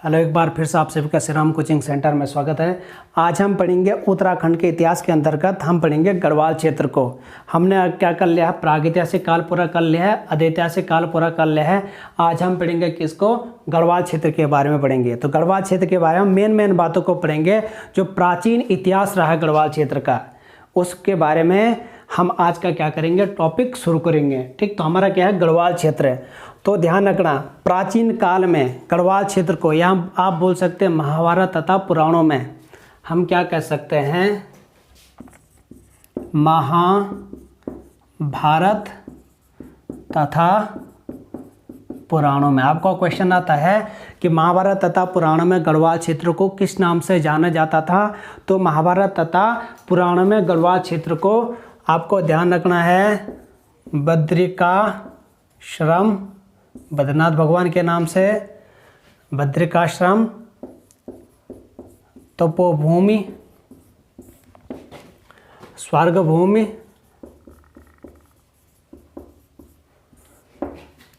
Hello, एक बार फिर से आप सभी का श्री राम कोचिंग सेंटर में स्वागत है। आज हम पढ़ेंगे उत्तराखंड के इतिहास के अंतर्गत हम पढ़ेंगे गढ़वाल क्षेत्र को। हमने क्या कर लिया है, प्रागैतिहासिक काल पूरा कर लिया है, अधैतिहासिक काल पूरा कर लिया है। आज हम पढ़ेंगे किसको, गढ़वाल क्षेत्र के बारे में पढ़ेंगे। तो गढ़वाल क्षेत्र के बारे में मेन बातों को पढ़ेंगे। जो प्राचीन इतिहास रहा है गढ़वाल क्षेत्र का, उसके बारे में हम आज का क्या करेंगे, टॉपिक शुरू करेंगे। ठीक, तो हमारा क्या है, गढ़वाल क्षेत्र है। तो ध्यान रखना, प्राचीन काल में गढ़वाल क्षेत्र को, यहाँ आप बोल सकते हैं महाभारत तथा पुराणों में हम क्या कह सकते हैं, महाभारत तथा पुराणों में। आपका क्वेश्चन आता है कि महाभारत तथा पुराणों में गढ़वाल क्षेत्र को किस नाम से जाना जाता था। तो महाभारत तथा पुराणों में गढ़वाल क्षेत्र को आपको ध्यान रखना है बद्रिकाश्रम, बद्रीनाथ भगवान के नाम से बद्रिकाश्रम, तपोभूमि, स्वर्गभूमि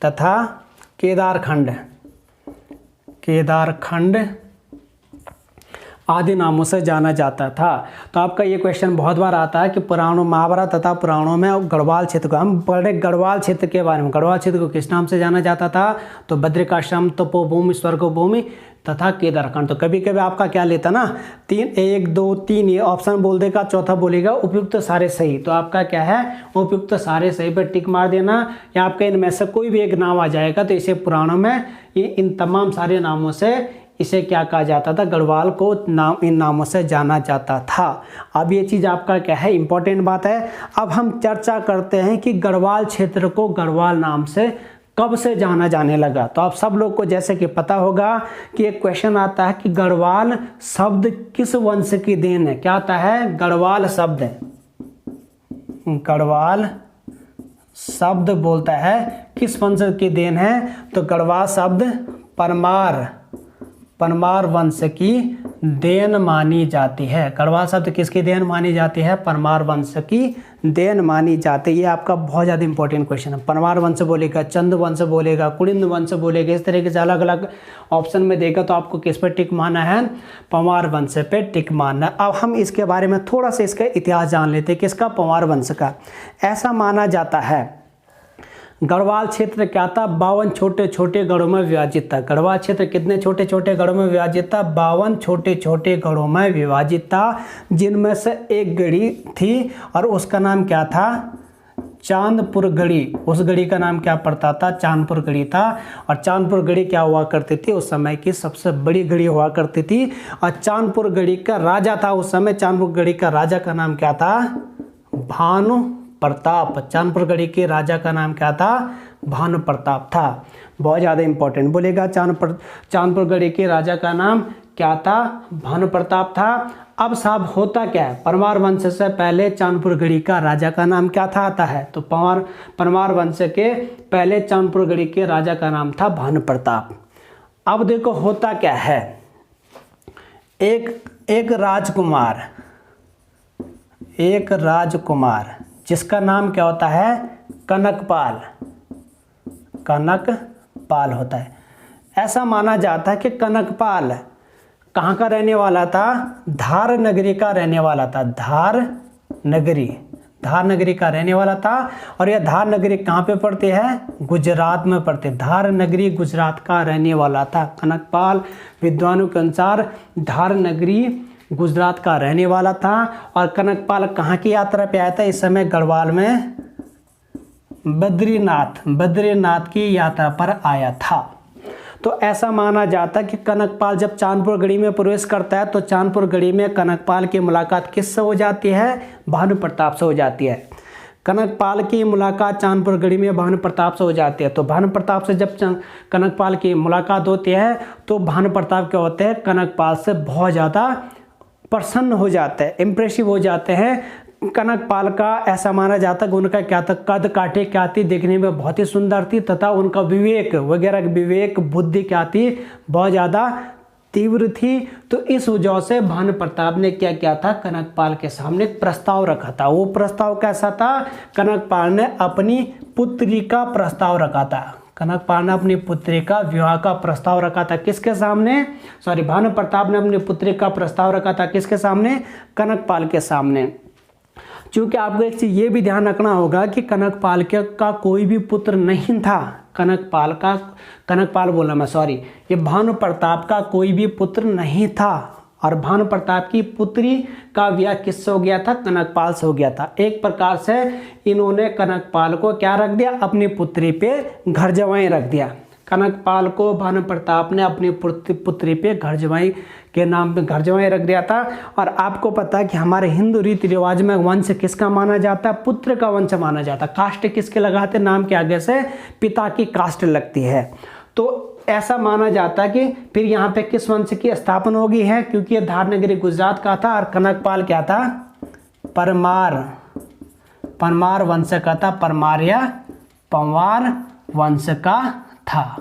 तथा केदारखंड आदि नामों से जाना जाता था। तो आपका ये क्वेश्चन बहुत बार आता है कि पुराणों, महाभारत तथा पुराणों में गढ़वाल क्षेत्र को, हम पढ़े गढ़वाल क्षेत्र के बारे में, गढ़वाल क्षेत्र को किस नाम से जाना जाता था। तो बद्रिकाश्रम, तपोभूमि, स्वर्गभूमि तथा केदारखंड। तो कभी कभी आपका क्या लेता ना, 1 2 3 ये ऑप्शन बोल देगा, चौथा बोलेगा उपयुक्त सारे सही। तो आपका क्या है, उपयुक्त सारे सही पर टिक मार देना, या आपका इनमें से कोई भी एक नाम आ जाएगा तो इसे पुराणों में इन तमाम सारे नामों से इसे क्या कहा जाता था, गढ़वाल को इन नामों से जाना जाता था। अब ये चीज़ आपका क्या है, इंपॉर्टेंट बात है। अब हम चर्चा करते हैं कि गढ़वाल क्षेत्र को गढ़वाल नाम से कब से जाना जाने लगा। तो आप सब लोग को जैसे कि पता होगा कि एक क्वेश्चन आता है कि गढ़वाल शब्द किस वंश की देन है। क्या आता है, गढ़वाल शब्द, गढ़वाल शब्द बोलता है किस वंश की देन है। तो गढ़वाल शब्द परमार वंश की देन मानी जाती है। गढ़वाल शब्द किसकी देन मानी जाती है, परमार वंश की देन मानी जाती है। ये आपका बहुत ज़्यादा इंपॉर्टेंट क्वेश्चन है। परमार वंश बोलेगा, चंद वंश बोलेगा, कुलिंद वंश बोलेगा, इस तरीके से अलग अलग ऑप्शन में देगा। तो आपको किस पे टिक मारना है, परमार वंश पे टिक मारना। अब हम इसके बारे में थोड़ा सा इसका इतिहास जान लेते हैं, किसका, परमार वंश का। ऐसा माना जाता है गढ़वाल क्षेत्र क्या था, 52 छोटे छोटे गढ़ों में विभाजित था। गढ़वाल क्षेत्र कितने छोटे छोटे गढ़ों में विभाजित था, 52 छोटे छोटे गढ़ों में विभाजित था, जिनमें से एक गढ़ी थी और उसका नाम क्या था, चांदपुर गढ़ी। उस गढ़ी का नाम क्या पड़ता था, चांदपुर गढ़ी था। और चांदपुर गढ़ी क्या हुआ करती थी, उस समय की सबसे बड़ी गढ़ी हुआ करती थी। और चांदपुर गढ़ी का राजा था उस समय, चांदपुर गढ़ी का राजा का नाम क्या था, भानु प्रताप। चांदपुर गढ़ी के राजा का नाम क्या था, भानु प्रताप था। बहुत ज़्यादा इंपॉर्टेंट बोलेगा, चांदपुर गढ़ी के राजा का नाम क्या था, भानु प्रताप था। अब साहब होता क्या है, परमार वंश से पहले चांदपुर गढ़ी का राजा का नाम क्या था आता है। तो परमार वंश के पहले चांदपुर गढ़ी के राजा का नाम था भानु प्रताप। अब देखो होता क्या है, एक राजकुमार जिसका नाम क्या होता है, कनकपाल होता है। ऐसा माना जाता है कि कनकपाल कहाँ का रहने वाला था, धार नगरी का रहने वाला था। धार नगरी का रहने वाला था। और यह धार नगरी कहाँ पे पड़ती है, गुजरात में पड़ती है। धार नगरी गुजरात का रहने वाला था कनकपाल। विद्वानों के अनुसार धार नगरी गुजरात का रहने वाला था। और कनकपाल कहाँ की यात्रा पे आया था, इस समय गढ़वाल में बद्रीनाथ की यात्रा पर आया था। तो ऐसा माना जाता है कि कनकपाल जब चांदपुर गढ़ी में प्रवेश करता है तो चांदपुर गढ़ी में कनकपाल की मुलाकात किससे हो जाती है, भानु प्रताप से हो जाती है। कनकपाल की मुलाकात चांदपुर गढ़ी में भानु प्रताप से हो जाती है। तो भानु प्रताप से जब कनकपाल की मुलाकात होती है तो भानु प्रताप क्या होते हैं, कनकपाल से बहुत ज़्यादा प्रसन्न हो जाते हैं, इम्प्रेसिव हो जाते हैं। कनकपाल का ऐसा माना जाता है कि उनका क्या था, कद काठे क्या थी, देखने में बहुत ही सुंदर थी, तथा उनका विवेक बुद्धि क्या थी, बहुत ज़्यादा तीव्र थी। तो इस वजह से भानु प्रताप ने क्या किया था, कनकपाल के सामने एक प्रस्ताव रखा था। वो प्रस्ताव कैसा था, कनकपाल ने अपनी पुत्री का प्रस्ताव रखा था। कनकपाल ने अपनी पुत्री का विवाह का प्रस्ताव रखा था किसके सामने, भानु प्रताप ने अपनी पुत्री का प्रस्ताव रखा था किसके सामने, कनकपाल के सामने। क्योंकि आपको एक चीज़ ये भी ध्यान रखना होगा कि कनकपाल का कोई भी पुत्र नहीं था, ये भानु प्रताप का कोई भी पुत्र नहीं था, और भानु प्रताप की पुत्री का विवाह किससे हो गया था, कनकपाल से हो गया था। एक प्रकार से इन्होंने कनकपाल को क्या रख दिया, अपनी पुत्री पे घर जवाई रख दिया। कनकपाल को भानु प्रताप ने अपनी पुत्री पे घर जवाई के नाम पे घर जवाई रख दिया था। और आपको पता है कि हमारे हिंदू रीति रिवाज में वंश किसका माना जाता है, पुत्र का वंश माना जाता है। कास्ट किसके लगाते, नाम के आगे से पिता की कास्ट लगती है। तो ऐसा माना जाता है कि फिर यहाँ पे किस वंश की स्थापना होगी है, क्योंकि ये धारनगरी गुजरात का था और कनकपाल क्या था, परमार वंश का था, परमार या पंवार वंश का था।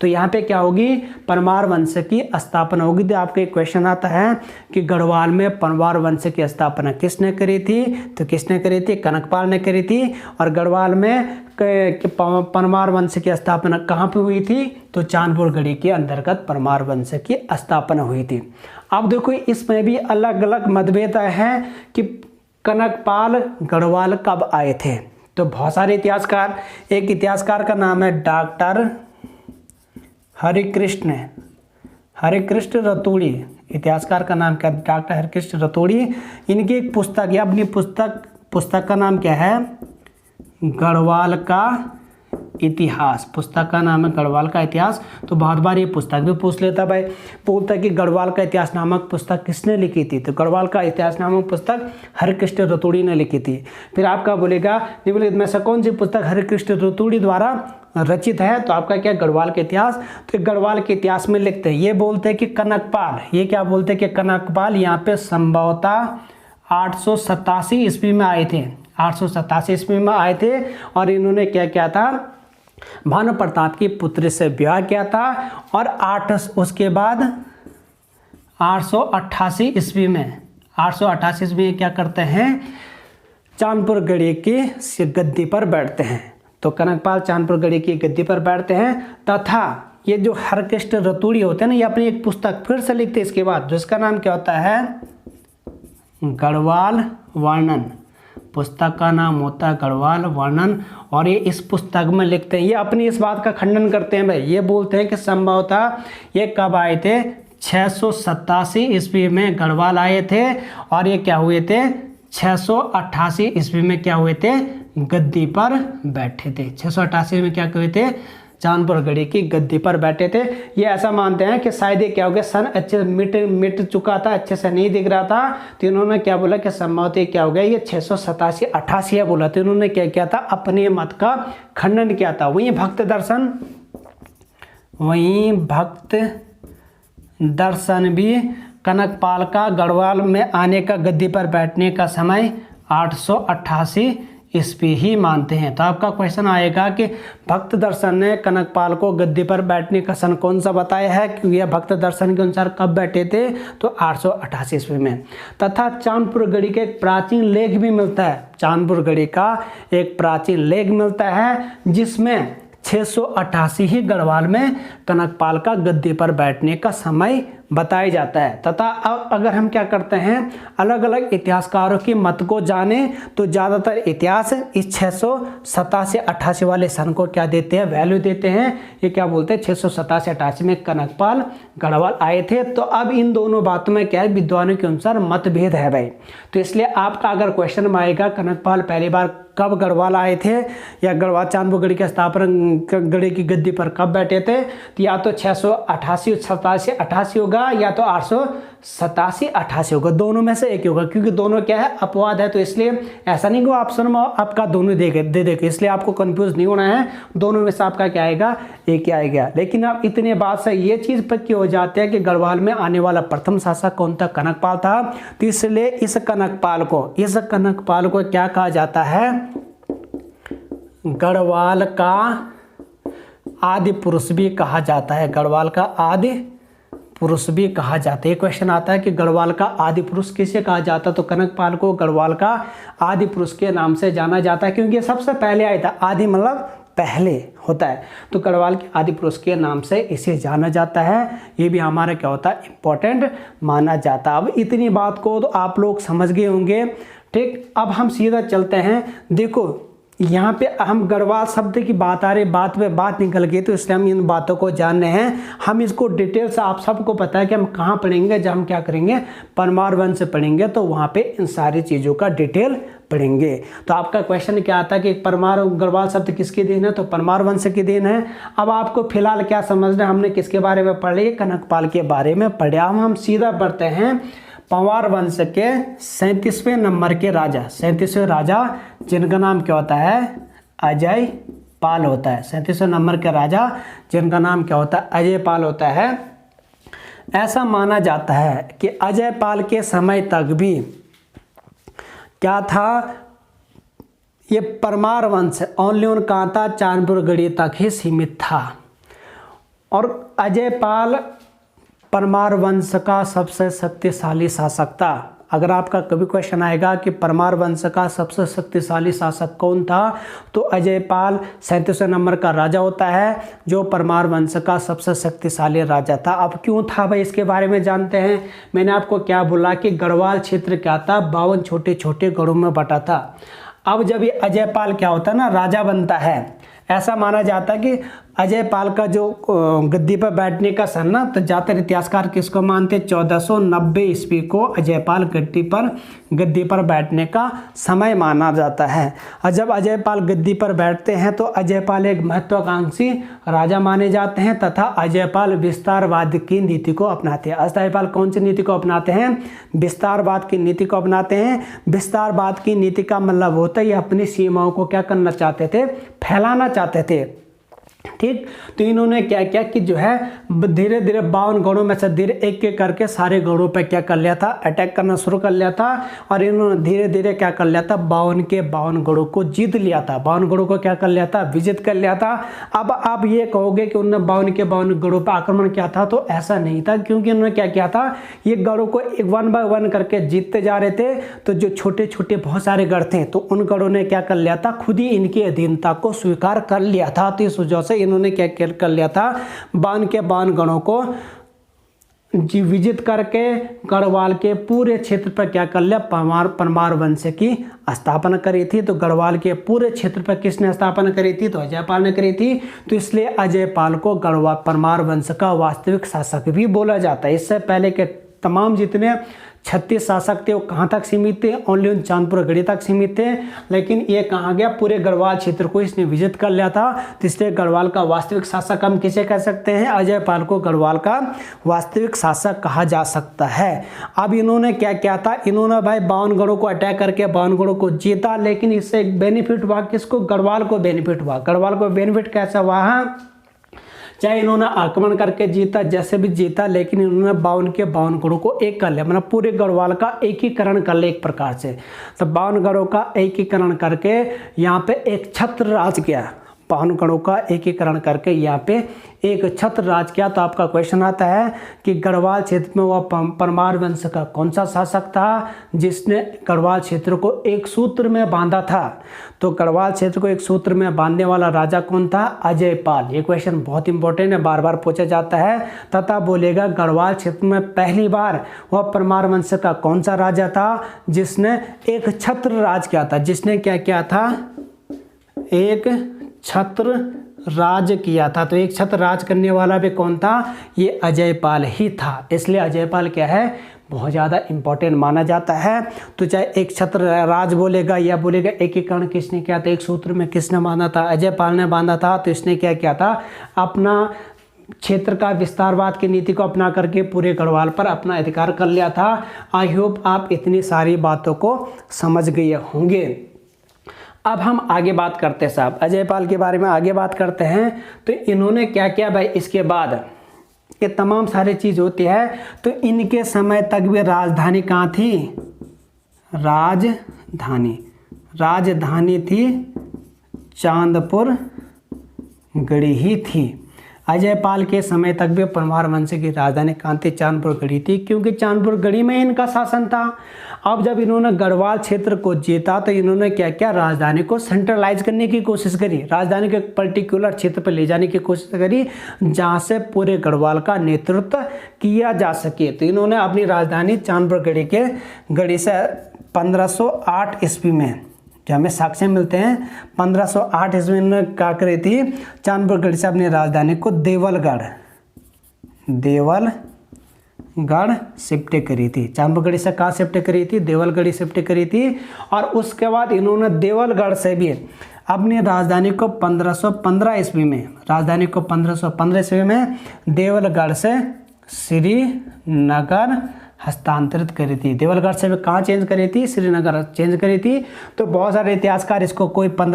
तो यहाँ पे क्या होगी, परमार वंश की स्थापना होगी। तो आपको एक क्वेश्चन आता है कि गढ़वाल में परमार वंश की स्थापना किसने करी थी, तो किसने करी थी, कनकपाल ने करी थी। और गढ़वाल में परमार वंश की स्थापना कहाँ पे हुई थी, तो चांदपुर गढ़ी के अंतर्गत परमार वंश की स्थापना हुई थी। अब देखो इसमें भी अलग अलग मतभेद हैं कि कनकपाल गढ़वाल कब आए थे। तो बहुत सारे इतिहासकार, एक इतिहासकार का नाम है डॉक्टर हरिकृष्ण रतूड़ी, इतिहासकार का नाम क्या है, डॉक्टर हरिकृष्ण रतूड़ी। इनकी एक पुस्तक है, अपनी पुस्तक का नाम क्या है, गढ़वाल का इतिहास। पुस्तक का नाम है गढ़वाल का इतिहास। तो बहुत बार ये पुस्तक भी पूछ लेता भाई, बोलता कि गढ़वाल का इतिहास नामक पुस्तक किसने लिखी थी, तो गढ़वाल का इतिहास नामक पुस्तक हरिकृष्ण रतूड़ी ने लिखी थी। फिर आपका बोलेगा निम्नलिखित में से कौन सी पुस्तक हरिकृष्ण रतूड़ी द्वारा रचित है, तो आपका क्या, गढ़वाल के इतिहास। तो गढ़वाल के इतिहास में लिखते हैं, ये बोलते हैं कि कनकपाल, ये क्या बोलते हैं कि कनकपाल यहाँ पे संभवतः 887 ईस्वी में आए थे, 887 ईस्वी में आए थे। और इन्होंने क्या किया था, भानु प्रताप की पुत्री से विवाह किया था। और उसके बाद 888 ईस्वी में क्या करते हैं, चांदपुर गढ़ी की गद्दी पर बैठते हैं। तो कनकपाल चांदपुर गढ़ी की गद्दी पर बैठते हैं, तथा ये जो हरिकृष्ण रतूड़ी होते हैं ना, ये अपनी एक पुस्तक फिर से लिखते हैं इसके बाद, जिसका नाम क्या होता है, गढ़वाल वर्णन। पुस्तक का नाम होता है गढ़वाल वर्णन। और ये इस पुस्तक में लिखते हैं, ये अपनी इस बात का खंडन करते हैं भाई, ये बोलते हैं कि संभवतः ये कब आए थे, 687 ईस्वी में गढ़वाल आए थे। और ये क्या हुए थे, 688 ईस्वी में क्या हुए थे, गद्दी पर बैठे थे। 688 में क्या हुए थे, चांदपुर गढ़ी की गद्दी पर बैठे थे। ये ऐसा मानते हैं कि शायद ये क्या हो गया, सन अच्छे मिट चुका था, अच्छे से नहीं दिख रहा था। तो इन्होंने क्या बोला कि संभवतः क्या हो गया, ये 687-88 है बोला। तो इन्होंने क्या किया था, अपने मत का खंडन किया था। वहीं भक्त दर्शन भी कनकपाल का गढ़वाल में आने का, गद्दी पर बैठने का समय 888 ईस्वी ही मानते हैं। तो आपका क्वेश्चन आएगा कि भक्त दर्शन ने कनकपाल को गद्दी पर बैठने का सन कौन सा बताया है, क्योंकि यह भक्त दर्शन के अनुसार कब बैठे थे, तो 888 ईस्वी में। तथा चांदपुर गढ़ी का एक प्राचीन लेख भी मिलता है, चांदपुर गढ़ी का एक प्राचीन लेख मिलता है, जिसमें 688 ही गढ़वाल में कनकपाल का गद्दी पर बैठने का समय बताया जाता है। तथा अब अगर हम क्या करते हैं, अलग अलग इतिहासकारों की मत को जाने, तो ज़्यादातर इतिहास इस 687-88 वाले सन को क्या देते हैं, वैल्यू देते हैं। ये क्या बोलते हैं, 687-88 में कनकपाल गढ़वाल आए थे। तो अब इन दोनों बातों में क्या है, विद्वानों के अनुसार मतभेद है भाई। तो इसलिए आपका अगर क्वेश्चन में आएगा कनकपाल पहली बार कब गढ़वाल आए थे, या गढ़वाल चांदपुर गढ़ी के स्थापना गढ़ी की गद्दी पर कब बैठे थे, तो या तो 688 होगा, या तो 887-88 होगा। दोनों में से एक होगा, क्योंकि दोनों क्या है, अपवाद है। तो इसलिए ऐसा नहीं कि ऑप्शन में आपका दोनों दे देगा, इसलिए आपको कंफ्यूज नहीं होना है। दोनों में से आपका क्या आएगा, एक ही आएगा। लेकिन अब इतने बात से ये चीज़ पक्की हो जाती है कि गढ़वाल में आने वाला प्रथम शासक कौन था, कनकपाल था। तो इसलिए इस कनकपाल को क्या कहा जाता है, गढ़वाल का आदि पुरुष भी कहा जाता है, गढ़वाल का आदि पुरुष भी कहा जाता है। क्वेश्चन आता है कि गढ़वाल का आदि पुरुष किसे कहा जाता है, तो कनकपाल को गढ़वाल का आदि पुरुष के नाम से जाना जाता है, क्योंकि सबसे पहले आया था। आदि मतलब पहले होता है। तो गढ़वाल के आदि पुरुष के नाम से इसे जाना जाता है। ये भी हमारा क्या होता है, इम्पोर्टेंट माना जाता है। अब इतनी बात को तो आप लोग समझ गए होंगे। ठीक, अब हम सीधा चलते हैं। देखो यहाँ पे हम गढ़वाल शब्द की बात आ रही, बात पे बात निकल गई, तो इसलिए हम इन बातों को जान रहे हैं। हम इसको डिटेल से, आप सबको पता है कि हम कहाँ पढ़ेंगे, जब हम क्या करेंगे, परमार वंश पढ़ेंगे, तो वहाँ पे इन सारी चीज़ों का डिटेल पढ़ेंगे। तो आपका क्वेश्चन क्या आता है कि परमार गढ़वाल शब्द किसकी देन है, तो परमार वंश की देन है। अब आपको फिलहाल क्या समझना है, हमने किसके बारे में पढ़ लिया, कनकपाल के बारे में पढ़े। अब हम सीधा बढ़ते हैं पंवार वंश के 37वें नंबर के राजा, 37वें राजा जिनका नाम क्या होता है, अजय पाल होता है। 37वें नंबर के राजा जिनका नाम क्या होता है, अजय पाल होता है। ऐसा माना जाता है कि अजय पाल के समय तक भी क्या था, ये परमार वंश ओनली उन कांता चांदपुर गढ़ी तक ही सीमित था। और अजय पाल परमार वंश का सबसे शक्तिशाली शासक था। अगर आपका कभी क्वेश्चन आएगा कि परमार वंश का सबसे शक्तिशाली शासक कौन था, तो अजय पाल 37वें नंबर का राजा होता है, जो परमार वंश का सबसे शक्तिशाली राजा था। अब क्यों था भाई, इसके बारे में जानते हैं। मैंने आपको क्या बोला कि गढ़वाल क्षेत्र क्या था, 52 छोटे छोटे गढ़ों में बटा था। अब जब ये अजय पाल क्या होता है ना, राजा बनता है, ऐसा माना जाता है कि अजय पाल का जो गद्दी पर बैठने का सन ना, तो ज़्यादातर इतिहासकार किसको मानते, 1490 ईस्वी को अजय पाल गद्दी पर बैठने का समय माना जाता है। और जब अजय पाल गद्दी पर बैठते हैं तो अजय पाल एक महत्वाकांक्षी राजा माने जाते हैं तथा अजय पाल विस्तारवाद की नीति को अपनाते हैं। अजय पाल कौन सी नीति को अपनाते हैं, विस्तारवाद की नीति को अपनाते हैं। विस्तारवाद की नीति का मतलब होता है ये अपनी सीमाओं को क्या करना चाहते थे, फैलाना चाहते थे। ठीक, तो इन्होंने क्या किया कि जो है धीरे धीरे 52 गढ़ों में से धीरे एक एक करके सारे गढ़ों पे क्या कर लिया था, अटैक करना शुरू कर लिया था। और इन्होंने धीरे धीरे क्या कर लिया था, 52 के 52 गढ़ों को जीत लिया था। 52 गढ़ों को क्या कर लिया था, विजित कर लिया था। अब आप ये कहोगे कि उन्होंने 52 के 52 गढ़ों पर आक्रमण किया था, तो ऐसा नहीं था, क्योंकि उन्होंने क्या किया था, ये गढ़ों को 1 बाय 1 करके जीतते जा रहे थे। तो जो छोटे छोटे बहुत सारे गढ़ थे, तो उन गढ़ों ने क्या कर लिया था, खुद ही इनकी अधीनता को स्वीकार कर लिया था। तो इस वजह से इन्होंने क्या कर लिया था, 52 के 52 गढ़ों को विजित करके गढ़वाल के पूरे क्षेत्र पर क्या कर लिया, परमार वंश की स्थापना करी थी। तो गढ़वाल के पूरे क्षेत्र पर किसने स्थापना करी थी, तो अजय पाल ने करी थी। तो इसलिए अजय पाल को गढ़वाल परमार वंश का वास्तविक शासक भी बोला जाता है। इससे पहले के तमाम जितने 36 शासक थे वो कहाँ तक सीमित थे, ओनली उन चांदपुर गढ़ी तक सीमित थे। लेकिन ये कहाँ गया, पूरे गढ़वाल क्षेत्र को इसने विजित कर लिया था। तो इसलिए गढ़वाल का वास्तविक शासक हम किसे कह सकते हैं, अजय पाल को गढ़वाल का वास्तविक शासक कहा जा सकता है। अब इन्होंने क्या किया था, इन्होंने भाई 52 गढ़ों को अटैक करके 52 गढ़ों को जीता। लेकिन इससे एक बेनिफिट हुआ, किसको, गढ़वाल को बेनिफिट हुआ। गढ़वाल को बेनिफिट कैसा हुआ, चाहे इन्होंने आक्रमण करके जीता, जैसे भी जीता, लेकिन इन्होंने 52 के 52 गढ़ों को एक कर लिया, मतलब पूरे गढ़वाल का एकीकरण कर लिया एक प्रकार से। तो 52 गढ़ों का एकीकरण करके यहाँ पे एक छत्र राज किया, 52 गढ़ों का एकीकरण करके यहाँ पे एक छत्र राज किया। तो आपका क्वेश्चन आता है कि गढ़वाल क्षेत्र में वह परमार वंश का कौन सा शासक था जिसने गढ़वाल क्षेत्र को एक सूत्र में बांधा था। तो गढ़वाल क्षेत्र को एक सूत्र में बांधने वाला राजा कौन था, अजय पाल। ये क्वेश्चन बहुत इंपॉर्टेंट है, बार बार पूछा जाता है। तथा बोलेगा गढ़वाल क्षेत्र में पहली बार वह परमार वंश का कौन सा राजा था जिसने एक छत्र राज किया था। जिसने क्या किया था, एक छत्र राज किया था। तो एक छत्र राज करने वाला भी कौन था, ये अजय पाल ही था। इसलिए अजय पाल क्या है, बहुत ज़्यादा इंपॉर्टेंट माना जाता है। तो चाहे एक छत्र राज बोलेगा या बोलेगा एकीकरण किसने किया था, एक सूत्र में किसने बांधा था, अजय पाल ने बांधा था। तो इसने क्या किया था, अपना क्षेत्र का विस्तारवाद की नीति को अपना करके पूरे गढ़वाल पर अपना अधिकार कर लिया था। आई होप आप इतनी सारी बातों को समझ गए होंगे। अब हम आगे बात करते हैं साहब, अजय पाल के बारे में आगे बात करते हैं। तो इन्होंने क्या किया भाई, इसके बाद ये तमाम सारी चीज़ होती है। तो इनके समय तक भी राजधानी कहाँ थी, राजधानी थी चांदपुर गढ़ी ही थी। अजयपाल के समय तक भी परमार वंश की राजधानी कहाँ थी? चांदपुर गढ़ी थी, क्योंकि चांदपुर गढ़ी में इनका शासन था। अब जब इन्होंने गढ़वाल क्षेत्र को जीता तो इन्होंने क्या किया? राजधानी को सेंट्रलाइज करने की कोशिश करी, राजधानी को एक पर्टिकुलर क्षेत्र पर ले जाने की कोशिश करी जहाँ से पूरे गढ़वाल का नेतृत्व किया जा सके। तो इन्होंने अपनी राजधानी चांदपुर गढ़ी से 1508 ईस्वी में, जो हमें साक्ष्य मिलते हैं, 1508 ईस्वी में क्या करी थी? चांदपुरगढ़ से अपनी राजधानी को देवलगढ़ शिफ्ट करी थी। चांदपुरगढ़ से कहाँ शिफ्ट करी थी? देवलगढ़ शिफ्ट करी थी। और उसके बाद इन्होंने देवलगढ़ से भी अपनी राजधानी को 1515 ईस्वी में, देवलगढ़ से श्रीनगर हस्तांतरित करी थी। देवलगढ़ से कहाँ चेंज करी थी? श्रीनगर चेंज करी थी। तो बहुत सारे इतिहासकार इसको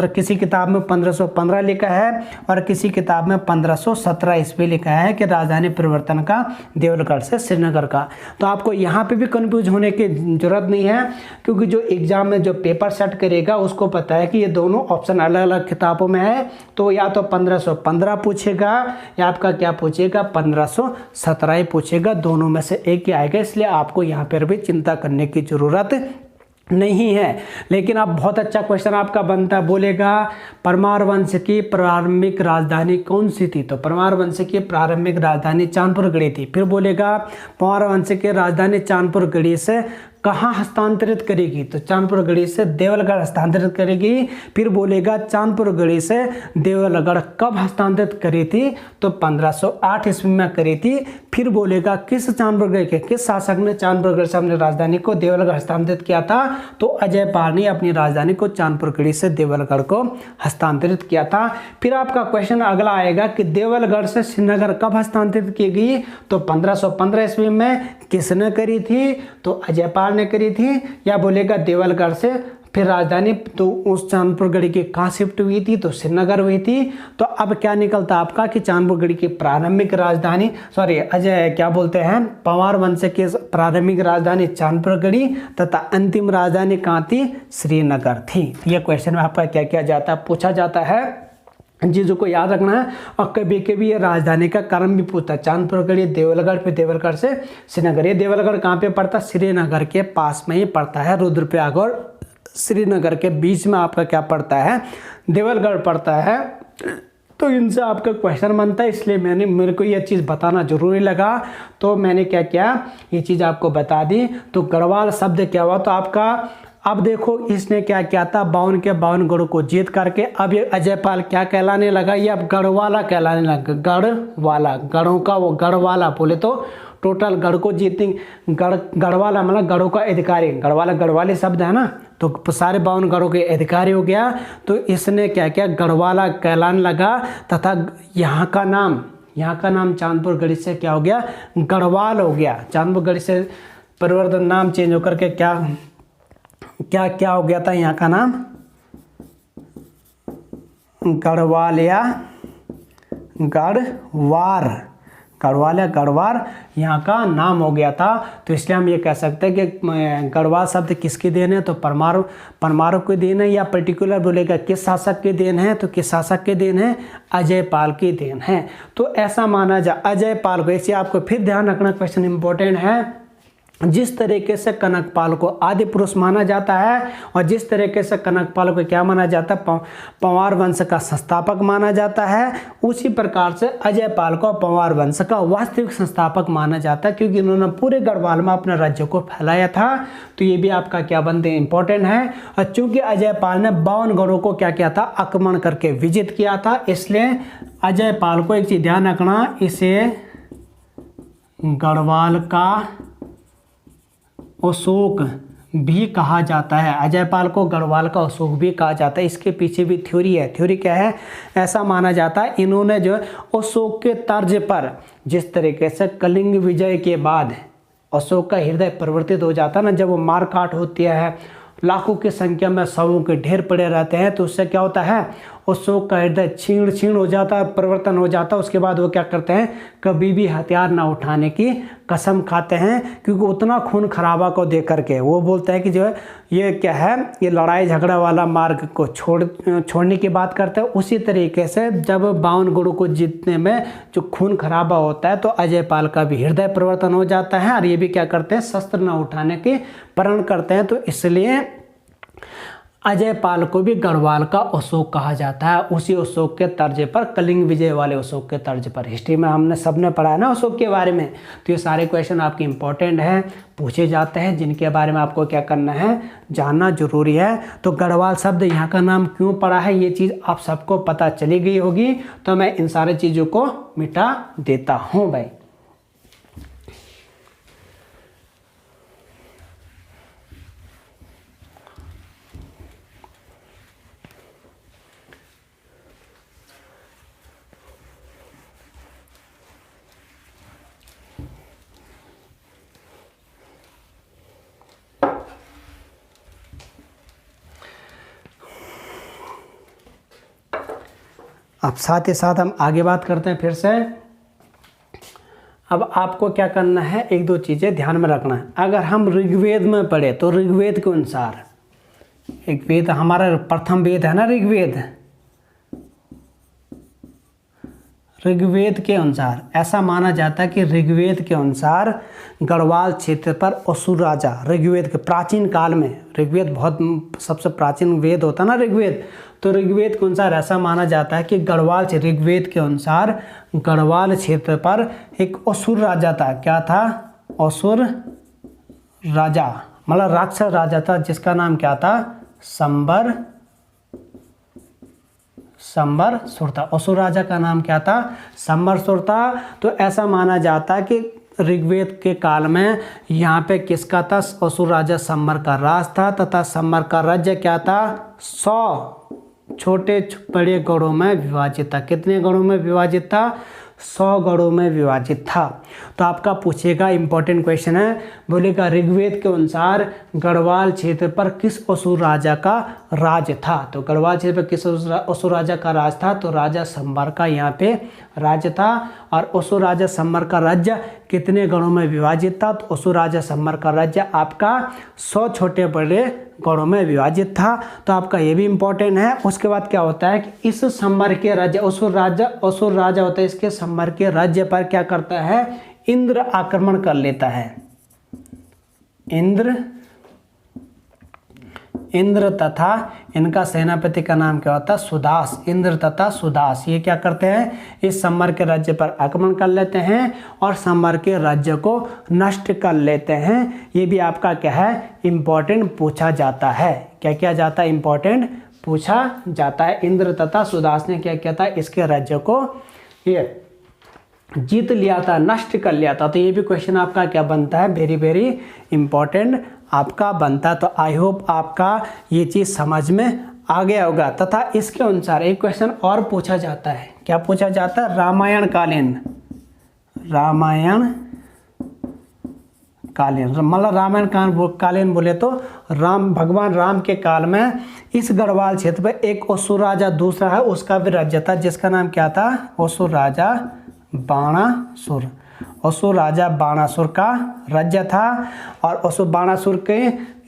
किसी किताब में 1515 लिखा है और किसी किताब में 1517 ईस्वी लिखा है कि राजधानी परिवर्तन का देवलगढ़ से श्रीनगर का। तो आपको यहाँ पे भी कंफ्यूज होने की जरूरत नहीं है, क्योंकि जो एग्जाम में जो पेपर सेट करेगा उसको पता है कि ये दोनों ऑप्शन अलग अलग किताबों में है। तो या तो 1515 पूछेगा या आपका क्या पूछेगा? 1517 ही पूछेगा, दोनों में से एक ही आएगा। इसलिए आपको यहाँ पर भी चिंता करने की जरूरत नहीं है। लेकिन अब बहुत अच्छा क्वेश्चन आपका बनता बोलेगा परमार वंश की प्रारंभिक राजधानी कौन सी थी? तो परमार वंश की प्रारंभिक राजधानी चांदपुर गढ़ी थी। फिर बोलेगा परमार वंश की राजधानी चांदपुर गढ़ी से कहाँ हस्तांतरित करेगी? तो चांदपुर गढ़ी से देवलगढ़ हस्तांतरित करेगी। फिर बोलेगा चांदपुर गढ़ी से देवलगढ़ कब हस्तांतरित करी थी? तो 1508 ईस्वी में करी थी। फिर बोलेगा किस चांदपुरगढ़ के किस शासक ने चांदपुरगढ़ से अपनी राजधानी को देवलगढ़ हस्तांतरित किया था? तो अजयपाल ने अपनी राजधानी को चांदपुरगढ़ से देवलगढ़ को हस्तांतरित किया था। फिर आपका क्वेश्चन अगला आएगा कि देवलगढ़ से श्रीनगर कब हस्तांतरित की गई? तो 1515 ईस्वी में किसने करी थी? तो अजयपाल ने करी थी। या बोलेगा देवलगढ़ से फिर राजधानी तो उस चांदपुरगढ़ की कहाँ शिफ्ट हुई थी? तो श्रीनगर हुई थी। तो अब क्या निकलता आपका कि चांदपुरगढ़ की प्रारंभिक राजधानी पंवार वंश की प्रारंभिक राजधानी चांदपुरगढ़ तथा अंतिम राजधानी कहाँ थी? श्रीनगर थी। ये क्वेश्चन में आपका क्या किया जाता है? पूछा जाता है, चीज़ों को याद रखना है। और कभी कभी ये राजधानी का क्रम भी पूछता है, चांदपुरगढ़, देवलगढ़, फिर देवलगढ़ से श्रीनगर। ये देवलगढ़ कहाँ पे पड़ता है? श्रीनगर के पास में ही पड़ता है। रुद्रप्रयाग और श्रीनगर के बीच में आपका क्या पड़ता है? देवलगढ़ पड़ता है। तो इनसे आपका क्वेश्चन बनता है, इसलिए मेरे को ये चीज़ बताना जरूरी लगा, तो मैंने क्या किया, ये चीज़ आपको बता दी। तो गढ़वाल शब्द क्या हुआ? तो आपका अब देखो इसने क्या किया था? 52 के 52 गढ़ों को जीत करके अब ये अजयपाल क्या कहलाने लगा? ये अब गढ़वाला कहलाने लगा। गढ़वाला, गढ़ों का वो गढ़वाला बोले तो टोटल गढ़ को जीतेंगे। गढ़वाला मतलब गढ़ों का अधिकारी, गढ़वाला गढ़वाली शब्द है ना, तो सारे 52 गढ़ों के अधिकारी हो गया। तो इसने क्या किया? गढ़वाला कहलाने लगा। तथा यहाँ का नाम चांदपुरगढ़ से क्या हो गया? गढ़वाल हो गया। चांदपुरगढ़ से परिवर्तन नाम चेंज होकर के क्या हो गया था? यहाँ का नाम गढ़वाल या गढ़वार यहाँ का नाम हो गया था। तो इसलिए हम ये कह सकते हैं कि गढ़वाल शब्द किसकी देन है? तो परमार की देन है। या पर्टिकुलर बोलेगा किस शासक की देन है? तो किस शासक की देन है? अजयपाल की देन है। तो ऐसा माना जा अजयपाल को। इसे आपको फिर ध्यान रखना, क्वेश्चन इंपॉर्टेंट है। जिस तरीके से कनकपाल को आदि पुरुष माना जाता है और जिस तरीके से कनकपाल को क्या माना जाता है? पंवार वंश का संस्थापक माना जाता है, उसी प्रकार से अजयपाल को पंवार वंश का वास्तविक संस्थापक माना जाता है, क्योंकि इन्होंने पूरे गढ़वाल में अपने राज्य को फैलाया था। तो ये भी आपका क्या बनते हैं? इंपॉर्टेंट है। और चूंकि अजयपाल ने 52 गढ़ों को क्या किया था? आक्रमण करके विजित किया था, इसलिए अजयपाल को एक चीज ध्यान रखना, इसे गढ़वाल का अशोक भी कहा जाता है। अजयपाल को गढ़वाल का अशोक भी कहा जाता है। इसके पीछे भी थ्योरी है। थ्योरी क्या है? ऐसा माना जाता है इन्होंने जो अशोक के तर्ज पर, जिस तरीके से कलिंग विजय के बाद अशोक का हृदय परिवर्तित हो जाता है ना, जब वो मारकाट होती है, लाखों की संख्या में शवों के ढेर पड़े रहते हैं, तो उससे क्या होता है? अशोक का हृदय छीण छीण हो जाता, परिवर्तन हो जाता। उसके बाद वो क्या करते हैं, कभी भी हथियार ना उठाने की कसम खाते हैं, क्योंकि उतना खून खराबा को देख करके वो बोलते हैं कि जो है ये क्या है, ये लड़ाई झगड़ा वाला मार्ग को छोड़ने की बात करते हैं। उसी तरीके से जब 52 गुरु को जीतने में जो खून खराबा होता है तो अजयपाल का भी हृदय परिवर्तन हो जाता है, और ये भी क्या करते हैं, शस्त्र न उठाने की प्रण करते हैं। तो इसलिए अजयपाल को भी गढ़वाल का अशोक कहा जाता है, उसी अशोक के तर्ज पर, कलिंग विजय वाले अशोक के तर्ज पर। हिस्ट्री में हमने सबने पढ़ा है ना अशोक के बारे में, तो ये सारे क्वेश्चन आपके इंपॉर्टेंट हैं, पूछे जाते हैं, जिनके बारे में आपको क्या करना है, जानना जरूरी है। तो गढ़वाल शब्द यहाँ का नाम क्यों पड़ा है, ये चीज़ आप सबको पता चली गई होगी, तो मैं इन सारे चीज़ों को मिटा देता हूँ भाई। अब साथ ही साथ हम आगे बात करते हैं फिर से। अब आपको क्या करना है, एक दो चीज़ें ध्यान में रखना है। अगर हम ऋग्वेद में पढ़े तो ऋग्वेद के अनुसार, एक वेद हमारा प्रथम वेद है ना ऋग्वेद, ऋग्वेद के अनुसार ऐसा माना जाता है कि ऋग्वेद के अनुसार गढ़वाल क्षेत्र पर असुर राजा, ऋग्वेद के प्राचीन काल में, ऋग्वेद बहुत सबसे प्राचीन वेद होता है ना ऋग्वेद, तो ऋग्वेद के अनुसार ऐसा माना जाता है कि गढ़वाल से, ऋग्वेद के अनुसार गढ़वाल क्षेत्र पर एक असुर राजा था। क्या था, असुर राजा, मतलब राक्षस राजा था, जिसका नाम क्या था, संबरसुर था। असुर राजा का नाम क्या था, संबरसुर था। तो ऐसा माना जाता है कि ऋग्वेद के काल में यहाँ पे किसका था, असुर राजा संबर का राज था, तथा संबर का राज्य क्या था, 100 छोटे बड़े गढ़ों में विभाजित था। कितने गढ़ों में विभाजित था, 100 गढ़ों में विभाजित था। तो आपका पूछेगा, इंपॉर्टेंट क्वेश्चन है, बोलेगा ऋग्वेद के अनुसार गढ़वाल क्षेत्र पर किस असुर राजा का राज था। तो गढ़वाल क्षेत्र पर किस असुर राजा का राज था, तो राजा संबर का यहाँ पे राज्य था। और असुर राजा संबर का राज्य कितने गढ़ों में विभाजित था, तो असुर राजा संबर का राज्य आपका 100 छोटे बड़े गढ़ों में विभाजित था। तो आपका ये भी इंपॉर्टेंट है। उसके बाद क्या होता है कि इस संबर के राज्य, असुर राजा होता है, इसके संबर के राज्य पर क्या करता है, इंद्र आक्रमण कर लेता है। इंद्र तथा इनका सेनापति का नाम क्या होता है, सुदास। इंद्र तथा सुदास ये क्या करते हैं, इस संबर के राज्य पर आक्रमण कर लेते हैं और संबर के राज्य को नष्ट कर लेते हैं। ये भी आपका क्या है, इंपॉर्टेंट पूछा जाता है। क्या किया जाता है, इंपॉर्टेंट पूछा जाता है। इंद्र तथा सुदास ने क्या किया था, इसके राज्य को ये जीत लिया था, नष्ट कर लिया था। तो ये भी क्वेश्चन आपका क्या बनता है, वेरी वेरी इंपॉर्टेंट आपका बनता है। तो आई होप आपका ये चीज़ समझ में आ गया होगा। तथा इसके अनुसार एक क्वेश्चन और पूछा जाता है। क्या पूछा जाता है, रामायण कालीन, मतलब रामायण कालीन बोले तो भगवान राम के काल में इस गढ़वाल क्षेत्र पर एक असुर राजा दूसरा है, उसका भी राज्य था, जिसका नाम क्या था, असुर राजा बाणासुर। असुर राजा बाणासुर का राज्य था। और असुर बाणासुर के,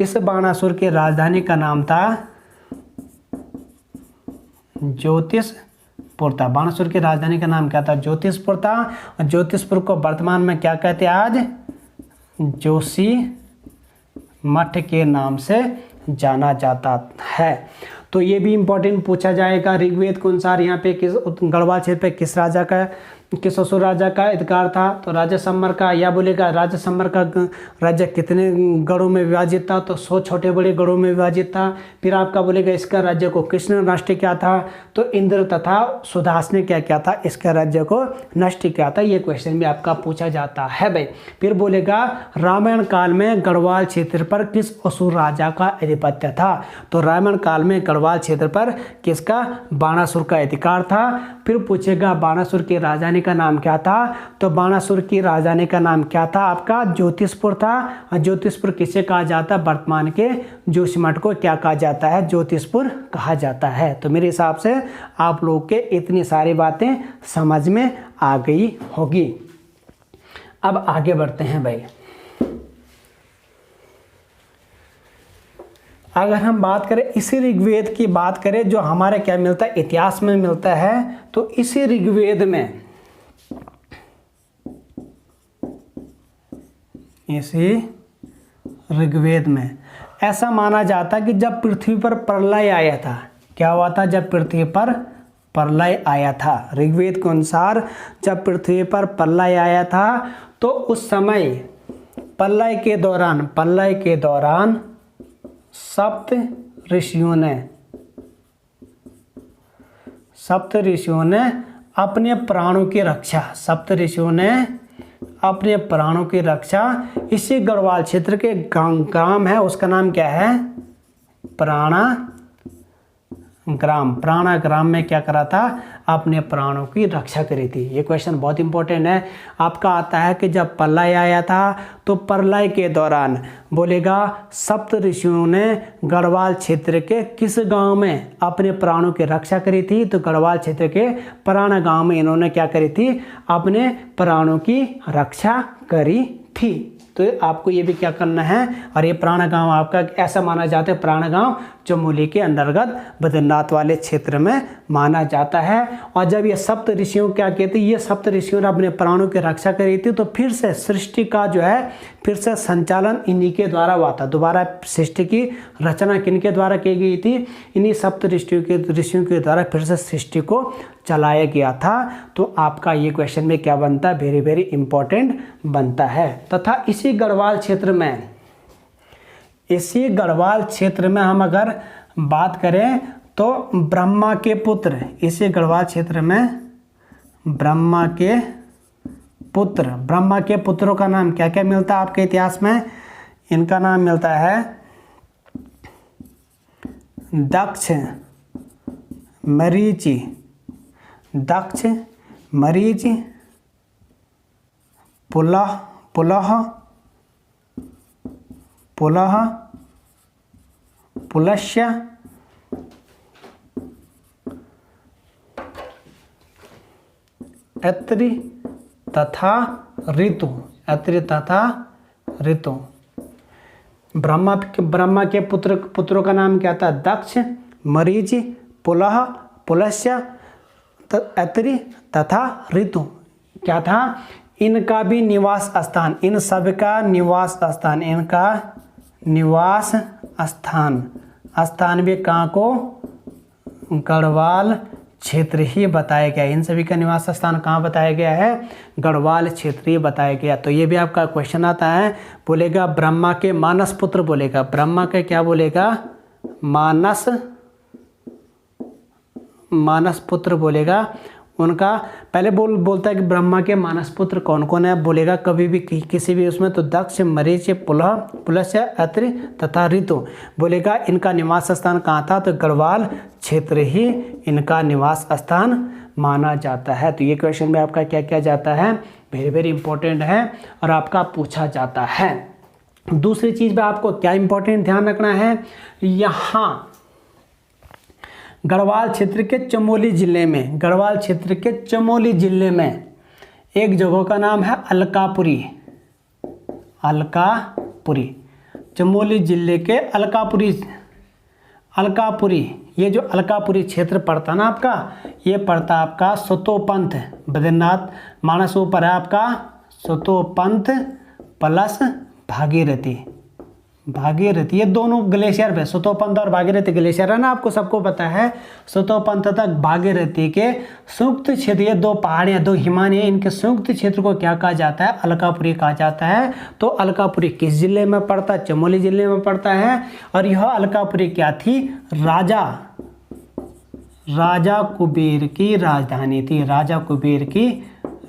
इस बाणासुर की राजधानी का नाम था ज्योतिषपुर था। बाणासुर की राजधानी का नाम क्या था, ज्योतिषपुर था। और ज्योतिषपुर को वर्तमान में क्या कहते हैं, आज जोशी मठ के नाम से जाना जाता है। तो ये भी इंपॉर्टेंट पूछा जाएगा। ऋग्वेद के अनुसार यहाँ पे किस गढ़वाल क्षेत्र पे किस असुर राजा का अधिकार था, तो राजा संबर का। या बोलेगा राजा संबर का राज्य कितने गढ़ों में विभाजित था, तो 100 छोटे बड़े गढ़ों में विभाजित था। फिर आपका बोलेगा इसका राज्य को किसने नष्ट किया था, तो इंद्र तथा सुदास ने क्या किया था, इसके राज्य को नष्ट किया था। ये क्वेश्चन भी आपका पूछा जाता है भाई। फिर बोलेगा रामायण काल में गढ़वाल क्षेत्र पर किस असुर राजा का आधिपत्य था, तो रामायण काल में गढ़वाल क्षेत्र पर किसका, बाणासुर का अधिकार था। फिर पूछेगा बाणासुर की राजधानी का नाम क्या था, तो बाणासुर की राजधानी का नाम क्या था आपका, ज्योतिषपुर था। और ज्योतिषपुर किसे कहा जाता है, वर्तमान के जोशीमठ को क्या कहा जाता है, ज्योतिषपुर कहा जाता है। तो मेरे हिसाब से आप लोग के इतनी सारी बातें समझ में आ गई होगी। अब आगे बढ़ते हैं भाई। अगर हम बात करें इसी ऋग्वेद की बात करें जो हमारे क्या मिलता है, इतिहास में मिलता है, तो इसी ऋग्वेद में, इसी ऋग्वेद में ऐसा माना जाता है कि जब पृथ्वी पर प्रलय आया था, क्या हुआ था, जब पृथ्वी पर प्रलय आया था, ऋग्वेद के अनुसार जब पृथ्वी पर प्रलय आया था तो उस समय प्रलय के दौरान सप्त ऋषियों ने अपने प्राणों की रक्षा, इसी गढ़वाल क्षेत्र के ग्राम है, उसका नाम क्या है, प्राणाग्राम में क्या करा था, अपने प्राणों की रक्षा करी थी। ये क्वेश्चन बहुत इंपॉर्टेंट है आपका। आता है कि जब प्रलय आया था तो प्रलय के दौरान बोलेगा सप्त ऋषियों ने गढ़वाल क्षेत्र के किस गांव में अपने प्राणों की रक्षा करी थी, तो गढ़वाल क्षेत्र के प्राणा गांव में इन्होंने क्या करी थी, अपने प्राणों की रक्षा करी थी। तो आपको ये भी क्या करना है, और ये प्राणा गांव आपका ऐसा माना जाता है, प्राणा गांव चमोली के अंतर्गत बद्रीनाथ वाले क्षेत्र में माना जाता है। और जब ये सप्त ऋषियों क्या कहते हैं, ये सप्त ऋषियों ने अपने प्राणों की रक्षा करी थी, तो फिर से सृष्टि का जो है फिर से संचालन इन्हीं के द्वारा हुआ था। दोबारा सृष्टि की रचना किनके द्वारा की गई थी, इन्हीं सप्त ऋषियों के द्वारा फिर से सृष्टि को चलाया गया था। तो आपका ये क्वेश्चन में क्या बनता है, वेरी वेरी इंपॉर्टेंट बनता है। तथा इसी गढ़वाल क्षेत्र में हम अगर बात करें तो ब्रह्मा के पुत्र, इसी गढ़वाल क्षेत्र में ब्रह्मा के पुत्रों का नाम क्या क्या मिलता है आपके इतिहास में, इनका नाम मिलता है दक्ष, मरीचि, पुलस्त्य, अत्रि तथा ऋतु। ब्रह्मा के पुत्रों का नाम क्या था, दक्ष, मरीचि, पुलस्त्य, अत्रि तथा ऋतु। क्या था, इनका भी निवास स्थान, इन सब का निवास स्थान भी कहाँ को, गढ़वाल क्षेत्र ही बताया गया। इन सभी का निवास स्थान कहाँ बताया गया है, गढ़वाल क्षेत्र ही बताया गया। तो ये भी आपका क्वेश्चन आता है, बोलेगा ब्रह्मा के मानस पुत्र, बोलेगा ब्रह्मा के क्या बोलेगा, मानस पुत्र बोलेगा। उनका पहले बोलता है कि ब्रह्मा के मानस पुत्र कौन कौन है, बोलेगा कभी भी किसी भी उसमें, तो दक्ष, मरीचि, पुलस्त्य, अत्रि तथा ऋतु। बोलेगा इनका निवास स्थान कहाँ था, तो गढ़वाल क्षेत्र ही इनका निवास स्थान माना जाता है। तो ये क्वेश्चन में आपका क्या किया जाता है, वेरी वेरी इंपॉर्टेंट है और आपका पूछा जाता है। दूसरी चीज़ में आपको क्या इंपॉर्टेंट ध्यान रखना है, यहाँ गढ़वाल क्षेत्र के चमोली जिले में एक जगह का नाम है अलकापुरी। चमोली जिले के अलकापुरी, ये जो अलकापुरी क्षेत्र पड़ता ना आपका, ये पड़ता आपका सुतोपंथ, बद्रीनाथ मानस ऊपर है आपका सुतोपंथ प्लस भागीरथी, ये दोनों ग्लेशियर पे, सुतोपंथ और भागीरथी ग्लेशियर है ना, आपको सबको पता है। सुतोपंथ तक भागीरथी के संयुक्त क्षेत्र, ये दो पहाड़ियाँ, दो हिमालय, इनके संयुक्त क्षेत्र को क्या कहा जाता है, अलकापुरी कहा जाता है। तो अलकापुरी किस जिले में पड़ता है, चमोली जिले में पड़ता है। और यह अलकापुरी क्या थी, राजा कुबेर की राजधानी थी, राजा कुबेर की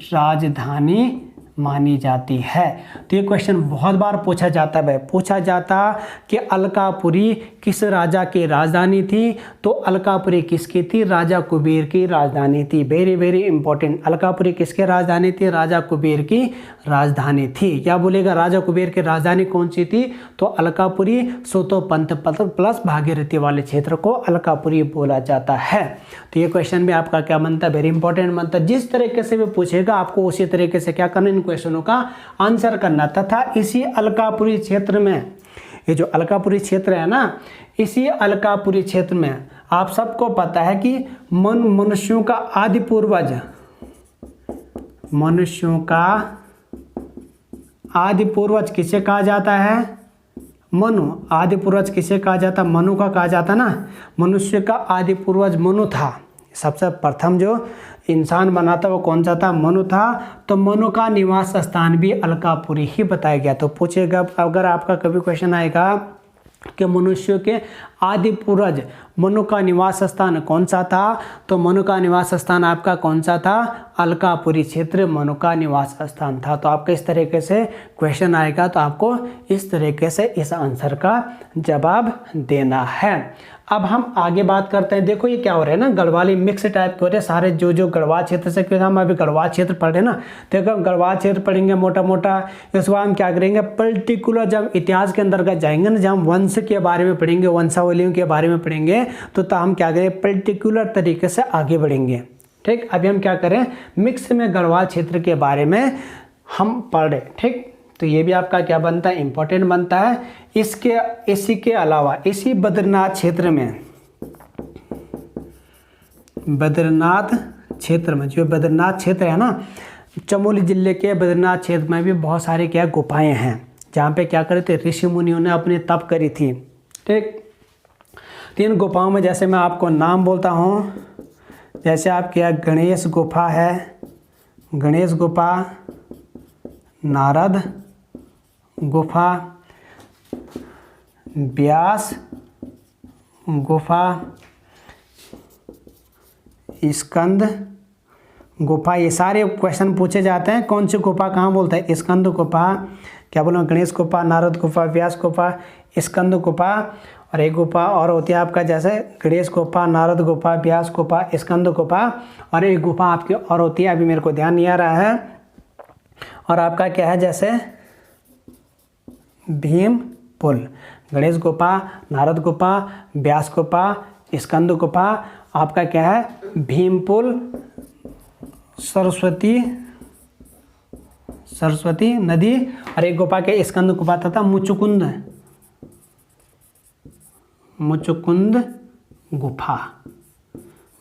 राजधानी मानी जाती है। तो ये क्वेश्चन बहुत बार पूछा जाता है, पूछा जाता कि अलकापुरी किस राजा की राजधानी थी, तो अलकापुरी किसकी थी, राजा कुबेर की राजधानी थी। वेरी वेरी इंपॉर्टेंट, अलकापुरी किसकी राजधानी थी, राजा कुबेर की राजधानी थी। क्या बोलेगा, राजा कुबेर की राजधानी कौन सी थी, तो अलकापुरी। सोतोपंत प्लस भागीरथी वाले क्षेत्र को अलकापुरी बोला जाता है। तो ये क्वेश्चन भी आपका क्या बनता है, वेरी इंपॉर्टेंट बनता है। जिस तरीके से भी पूछेगा आपको उसी तरीके से क्या करना, इन क्वेश्चनों का आंसर करना। तथा इसी अलकापुरी क्षेत्र में, ये जो अलकापुरी क्षेत्र है ना, इसी अलकापुरी क्षेत्र में आप सबको पता है कि मनुष्यों का आदि पूर्वज, मनुष्यों का आदि पूर्वज किसे कहा जाता है, मनु। आदि पूर्वज किसे कहा जाता, मनु का कहा जाता ना। मनुष्य का आदि पूर्वज मनु था। सबसे प्रथम जो इंसान बना था वो कौन सा था, मनु था। तो मनु का निवास स्थान भी अलकापुरी ही बताया गया। तो पूछेगा, अगर आपका कभी क्वेश्चन आएगा कि मनुष्य के आदि पूर्वज मनु का निवास स्थान कौन सा था, तो मनु का निवास स्थान आपका कौन सा था, अलकापुरी क्षेत्र मनु का निवास स्थान था। तो आपका इस तरीके से क्वेश्चन आएगा, तो आपको इस तरीके से इस आंसर का जवाब देना है। अब हम आगे बात करते हैं। देखो ये क्या हो रहा है ना, गढ़वाली मिक्स टाइप के हो रहे हैं सारे, जो गढ़वाल क्षेत्र से, क्योंकि हम अभी गढ़वाल क्षेत्र पढ़ रहे हैं ना। देखो गढ़वाल क्षेत्र पढ़ेंगे मोटा मोटा, इसके बाद हम क्या करेंगे, पर्टिकुलर जब इतिहास के अंतर्गत जाएंगे ना, जब हम वंश के बारे में पढ़ेंगे, वंशावलियों के बारे में पढ़ेंगे, तो हम क्या करें, पर्टिकुलर तरीके से आगे बढ़ेंगे। ठीक, अभी हम क्या करें, मिक्स में गढ़वाल क्षेत्र के बारे में हम पढ़ रहे। ठीक, तो ये भी आपका क्या बनता है, इंपॉर्टेंट बनता है। इसी के अलावा इसी बद्रीनाथ क्षेत्र में, बद्रीनाथ क्षेत्र में, जो बद्रीनाथ क्षेत्र है ना, चमोली जिले के बद्रीनाथ क्षेत्र में भी बहुत सारे क्या गुफाएं हैं, जहाँ पे क्या करे थे, ऋषि मुनियों ने अपने तप करी थी। ठीक, तीन गुफाओं में जैसे मैं आपको नाम बोलता हूँ, जैसे आपके यहाँ गणेश गुफा है, गणेश गुफा, नारद गुफा, व्यास गुफा, स्कंद गुफा, ये सारे क्वेश्चन पूछे जाते हैं। कौन सी गुफा कहाँ बोलते हैं, स्कंद गुफा, क्या बोलो, गणेश गुफा, नारद गुफा, व्यास गुफा, स्कंद गुफा, और एक गुफा और होती है आपका जैसे गणेश गुफा, नारद गुफा, व्यास गुफा, स्कंद गुफा, और एक गुफा आपकी और होती है, अभी मेरे को ध्यान नहीं आ रहा है। और आपका क्या है, जैसे भीम पुल, गणेश गुफा, नारद गुफा, व्यास गुफा, स्कंद गुफा, आपका क्या है, भीम पुल, सरस्वती नदी, और एक गुफा के स्कंद गुफा तथा मुचुकुंद गुफा,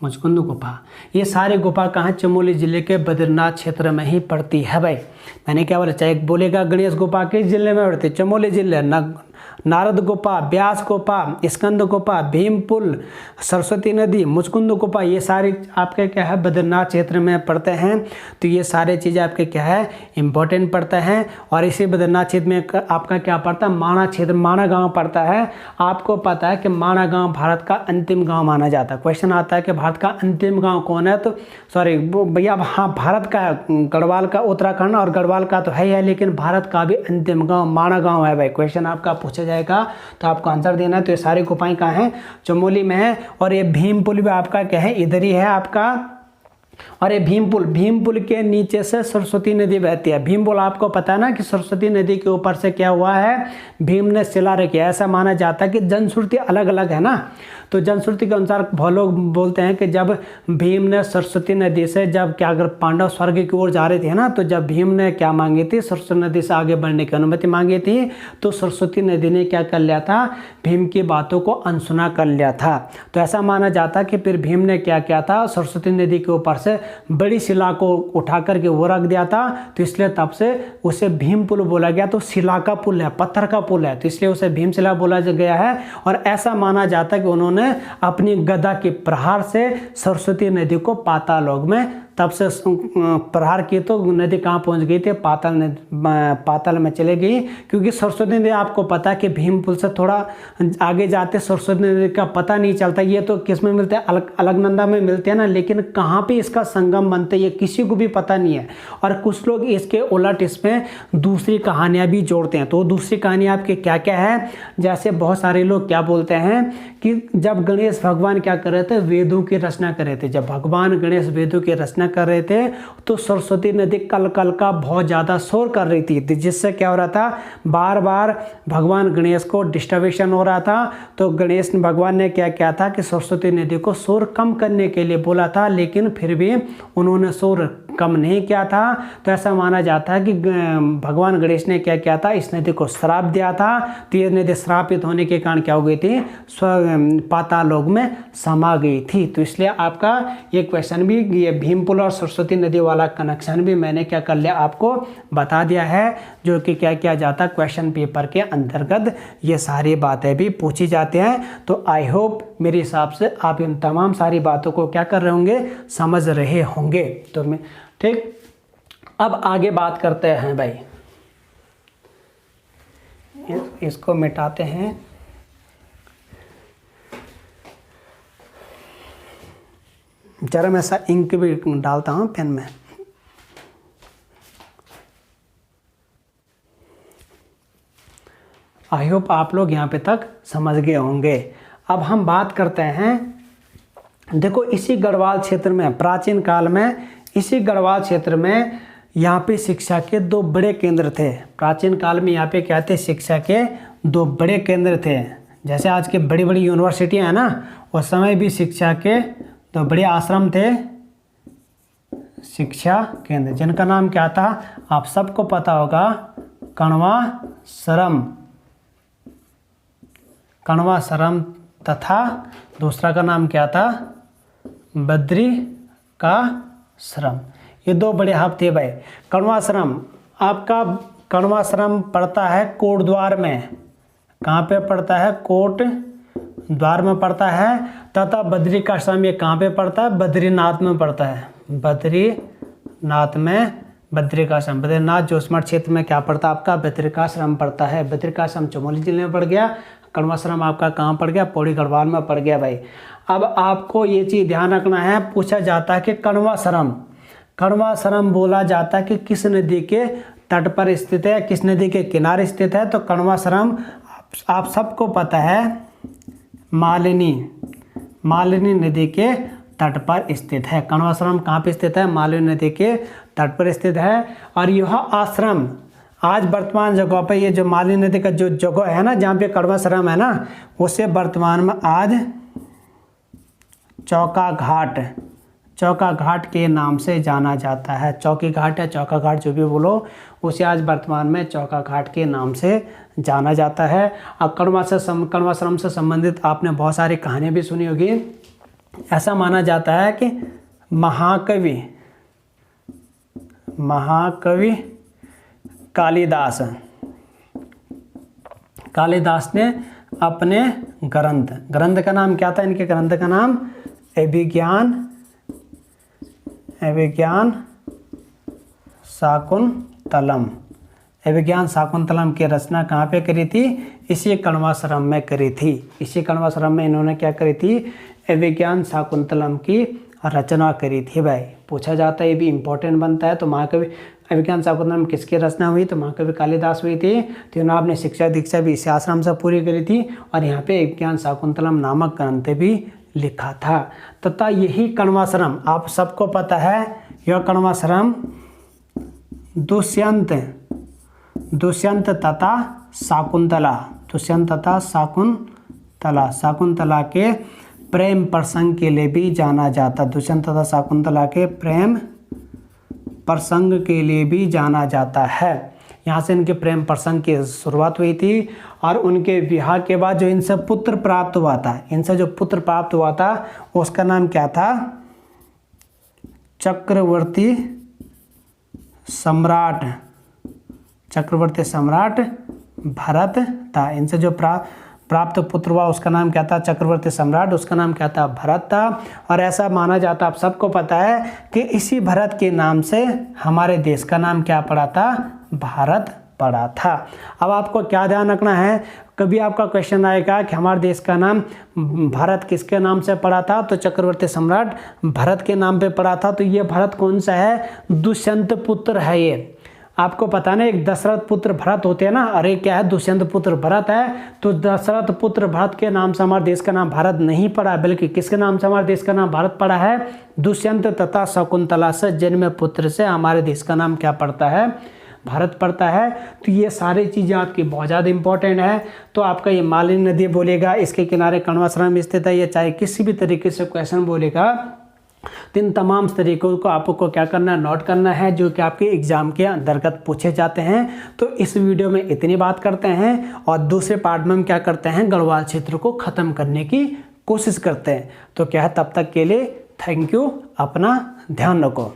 मुचकुंद गुफा। ये सारे गुफा कहाँ, चमोली जिले के बद्रीनाथ क्षेत्र में ही पड़ती है भाई। मैंने क्या बोला, चाहे बोलेगा गणेश गुफा किस जिले में पड़ती है, चमोली जिले, नारद गुफा, व्यास गुफा, स्कंद गुफा, भीम पुल, सरस्वती नदी, मुचकुंद गुफा, ये सारी आपके क्या है, बद्रीनाथ क्षेत्र में पड़ते हैं। तो ये सारे चीज़ें आपके क्या है, इंपॉर्टेंट पड़ते हैं। और इसी बद्रीनाथ क्षेत्र में आपका क्या पड़ता है, माणा क्षेत्र, माणा गांव पड़ता है। आपको पता है कि माणा गांव भारत का अंतिम गांव माना जाता है। क्वेश्चन आता है कि भारत का अंतिम गाँव कौन है, तो सॉरी भैया, हाँ भारत का है, गढ़वाल का, उत्तराखंड और गढ़वाल का तो है ही है, लेकिन भारत का भी अंतिम गाँव माणा गाँव है भाई। क्वेश्चन आपका पूछा जाएगा तो आपको आंसर देना है। तो ये सारी गुफाएं कहाँ हैं, चमोली में है। और ये भीम पुल भी आपका क्या है, इधर ही है आपका। और ये भीम पुल के नीचे से सरस्वती नदी बहती है। भीम पुल आपको पता है ना कि सरस्वती नदी के ऊपर से क्या हुआ है, भीम ने शिला रखी है। ऐसा माना जाता है कि जनश्रुति अलग अलग है ना, तो जनश्रुति के अनुसार बहुत लोग बोलते हैं कि जब भीम ने सरस्वती नदी से, जब क्या अगर पांडव स्वर्ग की ओर जा रहे थे ना, तो जब भीम ने क्या मांगी थी, सरस्वती नदी से आगे बढ़ने की अनुमति मांगी थी, तो सरस्वती नदी ने क्या कर लिया था, भीम की बातों को अनसुना कर लिया था। तो ऐसा माना जाता है कि फिर भीम ने क्या किया था, सरस्वती नदी के ऊपर से बड़ी शिला को उठा करके वो रख दिया था। तो इसलिए तब से उसे भीम पुल बोला गया। तो शिला का पुल है, पत्थर का पुल है, तो इसलिए उसे भीमशिला बोला गया है। और ऐसा माना जाता है कि उन्होंने अपनी गदा के प्रहार से सरस्वती नदी को पाताल लोक में तब से प्रहार की तो नदी कहाँ पहुँच गई थी, पाताल में चले गई, क्योंकि सरस्वती नदी आपको पता है कि भीम पुल से थोड़ा आगे जाते सरस्वती नदी का पता नहीं चलता। ये तो किस में मिलते हैं, अलकनंदा में मिलते हैं ना, लेकिन कहाँ पे इसका संगम बनते ये किसी को भी पता नहीं है। और कुछ लोग इसके उलट इसमें दूसरी कहानियाँ भी जोड़ते हैं। तो दूसरी कहानी आपकी क्या क्या है, जैसे बहुत सारे लोग क्या बोलते हैं कि जब गणेश भगवान क्या कर रहे थे, वेदों की रचना कर रहे थे, जब भगवान गणेश वेदों की रचना कर रहे थे तो सरस्वती नदी कल कल का बहुत ज़्यादा शोर कर रही थी, जिससे क्या हो रहा था, बार बार भगवान गणेश को डिस्टर्बेशन हो रहा था। तो गणेश भगवान ने क्या किया था कि सरस्वती नदी को शोर कम करने के लिए बोला था, लेकिन फिर भी उन्होंने शोर कम नहीं किया था। तो ऐसा माना जाता है कि भगवान गणेश ने क्या किया था, इस नदी को श्राप दिया था। तो ये नदी श्रापित होने के कारण क्या हो गई थी, पाताल लोक में समा गई थी। तो इसलिए आपका ये क्वेश्चन भी, ये भीम पुल और सरस्वती नदी वाला कनेक्शन भी मैंने क्या कर लिया, आपको बता दिया है, जो कि क्या किया जाता है क्वेश्चन पेपर के अंतर्गत ये सारी बातें भी पूछी जाती हैं। तो आई होप मेरे हिसाब से आप इन तमाम सारी बातों को क्या कर रहे होंगे, समझ रहे होंगे। तो मैं ठीक, अब आगे बात करते हैं भाई, इसको मिटाते हैं। जरा मैं ऐसा इंक भी डालता हूँ पेन में। आई होप आप लोग यहाँ पे तक समझ गए होंगे। अब हम बात करते हैं, देखो इसी गढ़वाल क्षेत्र में, प्राचीन काल में इसी गढ़वाल क्षेत्र में यहाँ पे शिक्षा के दो बड़े केंद्र थे। प्राचीन काल में यहाँ पे क्या थे, शिक्षा के दो बड़े केंद्र थे। जैसे आज के बड़ी बड़ी यूनिवर्सिटियाँ हैं ना, उस समय भी शिक्षा के दो बड़े आश्रम थे, शिक्षा केंद्र, जिनका नाम क्या था, आप सबको पता होगा, कण्वाश्रम, कण्वाश्रम, तथा दूसरा का नाम क्या था, बद्रिकाश्रम। ये दो बड़े हब थे भाई। कण्वाश्रम, आपका कण्वाश्रम पड़ता है कोटद्वार में, कहाँ पे पड़ता है, कोट द्वार में पड़ता है। तथा बद्रिकाश्रम ये कहाँ पे पड़ता है, बद्रीनाथ में पड़ता है, बद्रीनाथ में बद्रिकाश्रम। बद्रीनाथ जोशीमठ क्षेत्र में क्या पड़ता है आपका, बद्रिकाश्रम पड़ता है। बद्रिकाश्रम चमोली जिले में पड़ गया, कण्वाश्रम आपका कहाँ पड़ गया, पौड़ी गढ़वाल में पड़ गया भाई। अब आपको ये चीज़ ध्यान रखना है, पूछा जाता है कि कण्वाश्रम, कण्वाश्रम बोला जाता है कि किस नदी के तट पर स्थित है, किस नदी के किनारे स्थित है। तो कण्वाश्रम आप सबको पता है मालिनी, मालिनी नदी के तट पर स्थित है। कण्वाश्रम कहाँ पे स्थित है, मालिनी नदी के तट पर स्थित है। और यह आश्रम आज वर्तमान जगह पे, ये जो मालिनी नदी का जो जगह है ना, जहाँ पे कण्वाश्रम है ना, उसे वर्तमान में आज चौका घाट, चौका घाट के नाम से जाना जाता है। चौकी घाट या चौका घाट जो भी बोलो, उसे आज वर्तमान में चौका घाट के नाम से जाना जाता है। अब कण्वाश्रम से संबंधित आपने बहुत सारी कहानियाँ भी सुनी होगी। ऐसा माना जाता है कि महाकवि कालिदास ने अपने ग्रंथ का नाम क्या था, इनके ग्रंथ का नाम अभिज्ञान शाकुंतलम। अभिज्ञान शाकुंतलम की रचना कहाँ पे करी थी, इसी कण्वाश्रम में करी थी। इसी कण्वाश्रम में इन्होंने क्या करी थी, अभिज्ञान शाकुंतलम की रचना करी थी भाई। पूछा जाता है, ये भी इम्पोर्टेंट बनता है। तो महाकवि अभिज्ञान शाकुंतलम किसकी रचना हुई, तो महाकवि कालिदास हुई थी। तो इन्होंने अपनी शिक्षा दीक्षा भी इसी आश्रम से पूरी करी थी, और यहाँ पे अभिज्ञान शाकुंतलम नामक ग्रंथ भी लिखा था। तथा यही कण्वाश्रम आप सबको पता है, यह कण्वाश्रम दुष्यंत तथा शाकुंतला के प्रेम प्रसंग के लिए भी जाना जाता। दुष्यंत तथा शाकुंतला के प्रेम प्रसंग के लिए भी जाना जाता है। यहाँ से इनके प्रेम प्रसंग की शुरुआत हुई थी, और उनके विवाह के बाद जो इनसे पुत्र प्राप्त हुआ था, उसका नाम क्या था, चक्रवर्ती सम्राट भरत था। इनसे जो प्राप्त पुत्र हुआ उसका नाम क्या था, चक्रवर्ती सम्राट, उसका नाम क्या था, भरत था। और ऐसा माना जाता, आप सबको पता है कि इसी भरत के नाम से हमारे देश का नाम क्या पड़ा था, भारत पड़ा था। अब आपको क्या ध्यान रखना है, कभी आपका क्वेश्चन आएगा कि हमारे देश का नाम भारत किसके नाम से पड़ा था, तो चक्रवर्ती सम्राट भरत के नाम पे पड़ा था। तो ये भरत कौन सा है, दुष्यंत पुत्र है। ये आपको पता ना, एक दशरथ पुत्र भरत होते हैं ना, अरे क्या है, दुष्यंत पुत्र भरत है। तो दशरथ पुत्र भरत के नाम से हमारे देश का नाम भारत नहीं पड़ा, बल्कि किसके नाम से हमारे देश का नाम भारत पड़ा है, दुष्यंत तथा शकुंतला से जन्मे पुत्र से हमारे देश का नाम क्या पड़ता है, भारत पड़ता है। तो ये सारी चीज़ें आपकी बहुत ज़्यादा इंपॉर्टेंट है। तो आपका ये मालिनी नदी बोलेगा, इसके किनारे कण्वाश्रम में स्थित है, ये चाहे किसी भी तरीके से क्वेश्चन बोलेगा, तो इन तमाम तरीकों को आपको क्या करना है, नोट करना है, जो कि आपके एग्जाम के अंतर्गत पूछे जाते हैं। तो इस वीडियो में इतनी बात करते हैं और दूसरे पार्ट में हम क्या करते हैं, गढ़वाल क्षेत्र को ख़त्म करने की कोशिश करते हैं। तो क्या है, तब तक के लिए थैंक यू, अपना ध्यान रखो।